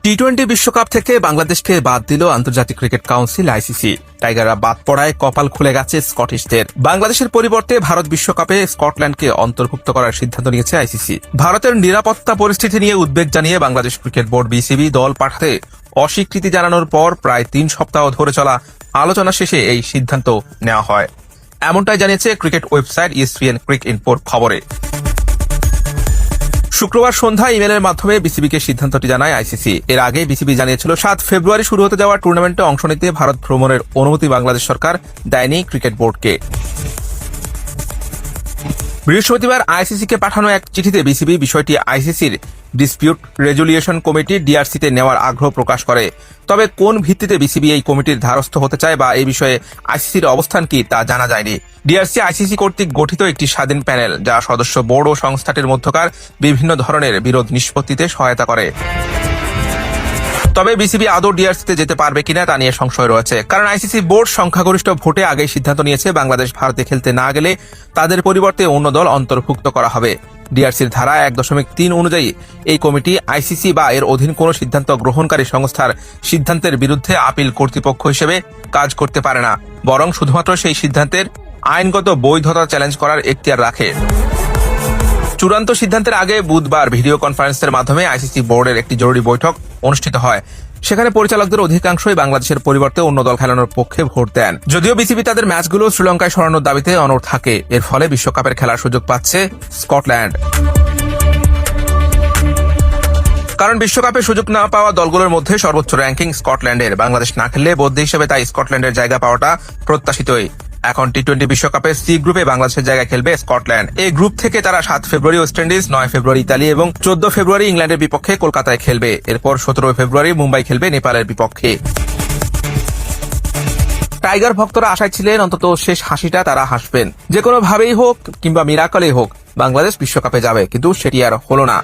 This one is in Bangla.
টি-20 বিশ্বকাপ থেকে বাংলাদেশকে বাদ দিল আন্তর্জাতিক ক্রিকেট কাউন্সিল আইসিসি। টাইগাররা বাদ পড়ায় কপাল খুলে গেছে স্কটিশদের। বাংলাদেশের পরিবর্তে ভারত বিশ্বকাপে স্কটল্যান্ডকে অন্তর্ভুক্ত করার সিদ্ধান্ত নিয়েছে আইসিসি। ভারতের নিরাপত্তা পরিস্থিতি নিয়ে উদ্বেগ জানিয়ে বাংলাদেশ ক্রিকেট বোর্ড বিসিবি দল পাঠাতে অস্বীকৃতি জানানোর পর প্রায় 3 সপ্তাহ ধরে চলা আলোচনা শেষে এই সিদ্ধান্ত নেওয়া হয়, এমনটাই জানিয়েছে ক্রিকেট ওয়েবসাইট ESPN ক্রিক ইনফোর খবরে। শুক্রবার সন্ধ্যায় ইমেলের মাধ্যমে বিসিবিকে সিদ্ধান্তটি জানায় আইসিসি। এর আগে বিসিবি জানিয়েছিল 7 ফেব্রুয়ারি শুরু হতে যাওয়া টুর্নামেন্টে অংশ নিতে ভারত ভ্রমণের অনুমতি বাংলাদেশ সরকার দেয়নি ক্রিকেট বোর্ডকে। বৃহস্পতিবার আইসিসিকে পাঠানো এক চিঠিতে বিসিবি বিষয়টি আইসিসির ডিসপিউট রেজুলিউশন কমিটি ডিআরসিতে নেওয়ার আগ্রহ প্রকাশ করে। তবে কোন ভিত্তিতে বিসিবি এই কমিটির ধারস্থ হতে চায় বা এই বিষয়ে আইসিসির অবস্থান কি তা জানা যায়নি। ডিআরসি আইসিসি কর্তৃক গঠিত একটি স্বাধীন প্যানেল, যা সদস্য বোর্ড ও সংস্থাটির মধ্যকার বিভিন্ন ধরনের বিরোধ নিষ্পত্তিতে সহায়তা করে। তবে বিসিবি আদৌ ডিআরসিতে যেতে পারবে কিনা তা নিয়ে সংশয় রয়েছে, কারণ আইসিসি বোর্ড সংখ্যাগরিষ্ঠ ভোটে আগেই সিদ্ধান্ত নিয়েছে বাংলাদেশ ভারতে খেলতে না গেলে তাদের পরিবর্তে অন্য দল অন্তর্ভুক্ত করা হবে। ডিআরসির ধারা 1.3 অনুযায়ী এই কমিটি আইসিসি বা এর অধীন কোন সিদ্ধান্ত গ্রহণকারী সংস্থার সিদ্ধান্তের বিরুদ্ধে আপিল কর্তৃপক্ষ হিসেবে কাজ করতে পারে না, বরং শুধুমাত্র সেই সিদ্ধান্তের আইনগত বৈধতা চ্যালেঞ্জ করার এখতিয়ার রাখে। চূড়ান্ত সিদ্ধান্তের আগে বুধবার ভিডিও কনফারেন্সের মাধ্যমে আইসিসি বোর্ডের একটি জরুরি বৈঠক অনুষ্ঠিত হয়। সেখানে পরিচালকদের অধিকাংশই বাংলাদেশের পরিবর্তে অন্য দল খেলানোর পক্ষে ভোট দেন। যদিও বিসিবি তাদের ম্যাচগুলো শ্রীলঙ্কায় সরানোর দাবিতে অনড় থাকে। এর ফলে বিশ্বকাপের খেলার সুযোগ পাচ্ছে স্কটল্যান্ড। কারণ বিশ্বকাপে সুযোগ না পাওয়া দলগুলোর মধ্যে সর্বোচ্চ র্যাঙ্কিং স্কটল্যান্ডের। বাংলাদেশ না খেললে বদলি হিসেবে তাই স্কটল্যান্ডের জায়গা পাওয়াটা প্রত্যাশিতই। এখন টি-20 বিশ্বকাপে সি গ্রুপে বাংলাদেশের জায়গায় খেলবে স্কটল্যান্ড। এই গ্রুপ থেকে তারা 7 ফেব্রুয়ারি ওয়েস্ট ইন্ডিজ, 9 ফেব্রুয়ারি ইতালি এবং 14 ফেব্রুয়ারি ইংল্যান্ডের বিপক্ষে কলকাতায় খেলবে। এরপর 17 ফেব্রুয়ারি মুম্বাই খেলবে নেপালের বিপক্ষে। টাইগার ভক্তরা আশায় ছিলেন অন্তত শেষ হাসিটা তারা হাসবেন। যে কোনো ভাবেই হোক কিংবা মিরাকলেই হোক বাংলাদেশ বিশ্বকাপে যাবে, কিন্তু সেটি আর হলো না।